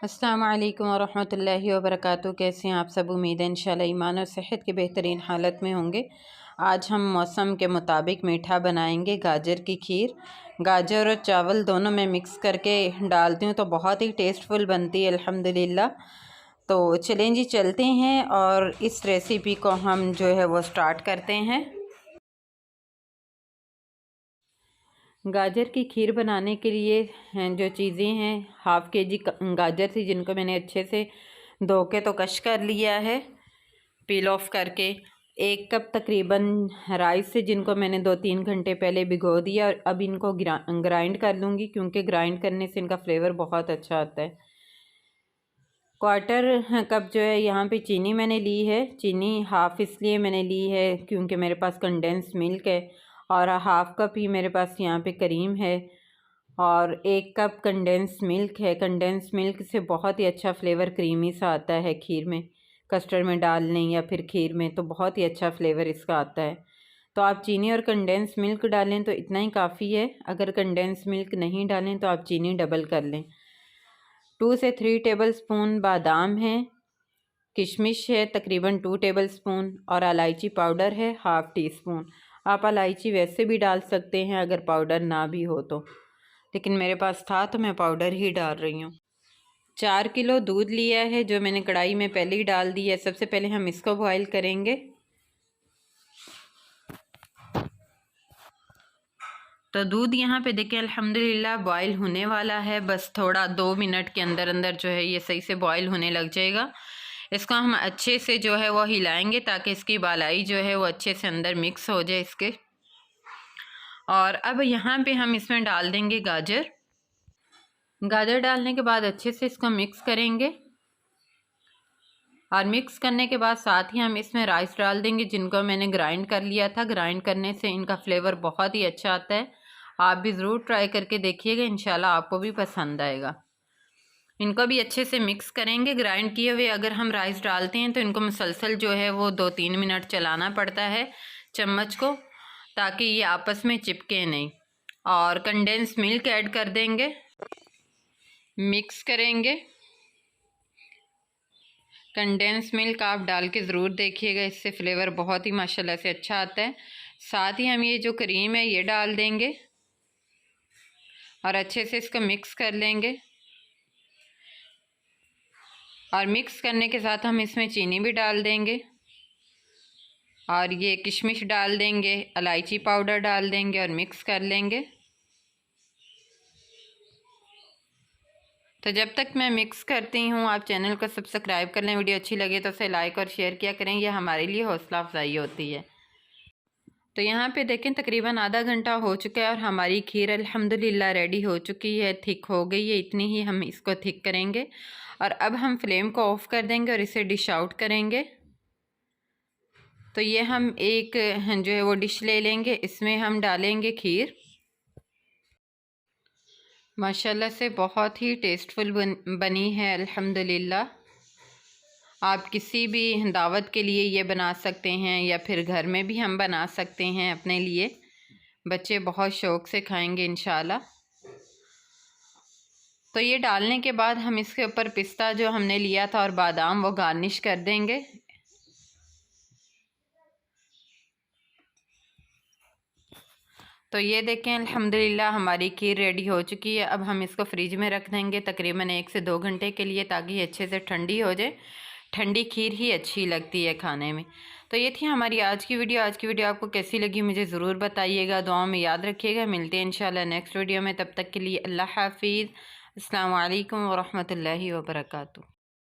अस्सलाम वालेकुम वरहमतुल्लाहि वबरकातुहू। कैसे हैं आप सब? उम्मीद है इंशाल्लाह ईमान और सेहत की बेहतरीन हालत में होंगे। आज हम मौसम के मुताबिक मीठा बनाएंगे, गाजर की खीर। गाजर और चावल दोनों में मिक्स करके डालती हूँ तो बहुत ही टेस्टफुल बनती है अल्हम्दुलिल्लाह। तो चलें जी, चलते हैं और इस रेसिपी को हम जो है वो स्टार्ट करते हैं। गाजर की खीर बनाने के लिए जो चीज़ें हैं, हाफ़ के जी गाजर थी जिनको मैंने अच्छे से धो के तो कश कर लिया है पील ऑफ करके। 1 कप तकरीबन राइस है जिनको मैंने 2-3 घंटे पहले भिगो दिया और अब इनको ग्राइंड कर लूँगी, क्योंकि ग्राइंड करने से इनका फ्लेवर बहुत अच्छा आता है। 1/4 कप जो है यहाँ पे चीनी मैंने ली है। चीनी हाफ़ इसलिए मैंने ली है क्योंकि मेरे पास कंडेंस मिल्क है, और हाफ़ कप ही मेरे पास यहाँ पे करीम है, और 1 कप कंडेंस मिल्क है। कंडेंस मिल्क से बहुत ही अच्छा फ्लेवर क्रीमी सा आता है खीर में, कस्टर्ड में डालने या फिर खीर में, तो बहुत ही अच्छा फ्लेवर इसका आता है। तो आप चीनी और कंडेंस मिल्क डालें तो इतना ही काफ़ी है। अगर कंडेंस मिल्क नहीं डालें तो आप चीनी डबल कर लें। 2 से 3 टेबलस्पून बादाम है, किशमिश है तकरीबन 2 टेबलस्पून, और इलायची पाउडर है हाफ़ टी स्पून। आप इलायची वैसे भी डाल सकते हैं अगर पाउडर ना भी हो तो, लेकिन मेरे पास था तो मैं पाउडर ही डाल रही हूँ। 4 किलो दूध लिया है जो मैंने कढ़ाई में पहले ही डाल दिया है। सबसे पहले हम इसको बॉईल करेंगे। तो दूध यहाँ पे देखें अल्हम्दुलिल्लाह बॉईल होने वाला है। बस थोड़ा 2 मिनट के अंदर अंदर जो है ये सही से बॉईल होने लग जाएगा। इसको हम अच्छे से जो है वो हिलाएंगे ताकि इसकी बालाई जो है वो अच्छे से अंदर मिक्स हो जाए इसके। और अब यहाँ पे हम इसमें डाल देंगे गाजर। गाजर डालने के बाद अच्छे से इसको मिक्स करेंगे, और मिक्स करने के बाद साथ ही हम इसमें राइस डाल देंगे जिनको मैंने ग्राइंड कर लिया था। ग्राइंड करने से इनका फ्लेवर बहुत ही अच्छा आता है। आप भी ज़रूर ट्राई करके देखिएगा, इंशाल्लाह आपको भी पसंद आएगा। इनको भी अच्छे से मिक्स करेंगे। ग्राइंड किए हुए अगर हम राइस डालते हैं तो इनको मुसलसल जो है वो 2-3 मिनट चलाना पड़ता है चम्मच को, ताकि ये आपस में चिपके नहीं। और कंडेंस मिल्क ऐड कर देंगे, मिक्स करेंगे। कंडेंस मिल्क आप डाल के ज़रूर देखिएगा, इससे फ्लेवर बहुत ही माशाल्लाह से अच्छा आता है। साथ ही हम ये जो क्रीम है ये डाल देंगे और अच्छे से इसको मिक्स कर लेंगे। और मिक्स करने के साथ हम इसमें चीनी भी डाल देंगे, और ये किशमिश डाल देंगे, इलायची पाउडर डाल देंगे और मिक्स कर लेंगे। तो जब तक मैं मिक्स करती हूँ आप चैनल को सब्सक्राइब कर लें। वीडियो अच्छी लगे तो उसे लाइक और शेयर किया करें, ये हमारे लिए हौसला अफजाई होती है। तो यहाँ पे देखें तकरीबन आधा घंटा हो चुका है और हमारी खीर अल्हम्दुलिल्लाह रेडी हो चुकी है, थिक हो गई है। इतनी ही हम इसको थिक करेंगे, और अब हम फ्लेम को ऑफ़ कर देंगे और इसे डिश आउट करेंगे। तो ये हम एक जो है वो डिश ले लेंगे, इसमें हम डालेंगे खीर। माशाल्लाह से बहुत ही टेस्टफुल बनी है अल्हम्दुलिल्लाह। आप किसी भी दावत के लिए ये बना सकते हैं, या फिर घर में भी हम बना सकते हैं अपने लिए। बच्चे बहुत शौक़ से खाएंगे इंशाल्लाह। तो ये डालने के बाद हम इसके ऊपर पिस्ता जो हमने लिया था और बादाम वो गार्निश कर देंगे। तो ये देखें अल्हम्दुलिल्लाह हमारी खीर रेडी हो चुकी है। अब हम इसको फ्रिज में रख देंगे तकरीबन 1 से 2 घंटे के लिए, ताकि अच्छे से ठंडी हो जाए। ठंडी खीर ही अच्छी लगती है खाने में। तो ये थी हमारी आज की वीडियो। आज की वीडियो आपको कैसी लगी मुझे ज़रूर बताइएगा, दुआओं में याद रखिएगा। मिलते हैं इंशाल्लाह नेक्स्ट वीडियो में, तब तक के लिए अल्लाह हाफिज़। अस्सलाम वालेकुम वरहमतुल्लाहि वबरकातुहू।